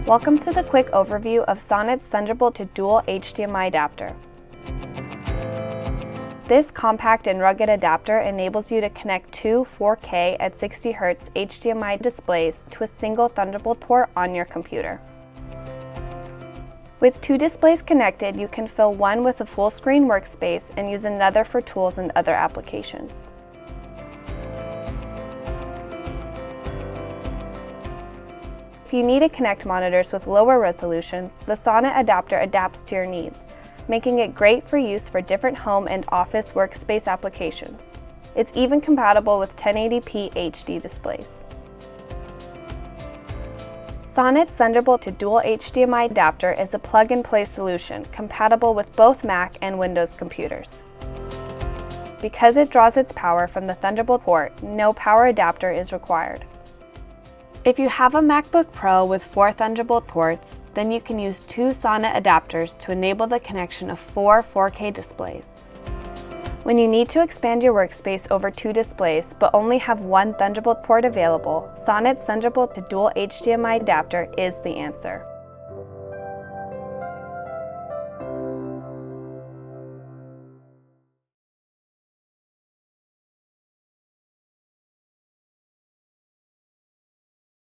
Welcome to the quick overview of Sonnet's Thunderbolt-to-Dual-HDMI adapter. This compact and rugged adapter enables you to connect two 4K at 60 Hz HDMI displays to a single Thunderbolt port on your computer. With two displays connected, you can fill one with a full-screen workspace and use another for tools and other applications. If you need to connect monitors with lower resolutions, the Sonnet adapter adapts to your needs, making it great for use for different home and office workspace applications. It's even compatible with 1080p HD displays. Sonnet's Thunderbolt-to-Dual-HDMI adapter is a plug-and-play solution compatible with both Mac and Windows computers. Because it draws its power from the Thunderbolt port, no power adapter is required. If you have a MacBook Pro with 4 Thunderbolt ports, then you can use two Sonnet adapters to enable the connection of 4 4K displays. When you need to expand your workspace over 2 displays but only have one Thunderbolt port available, Sonnet's Thunderbolt-to-Dual-HDMI adapter is the answer.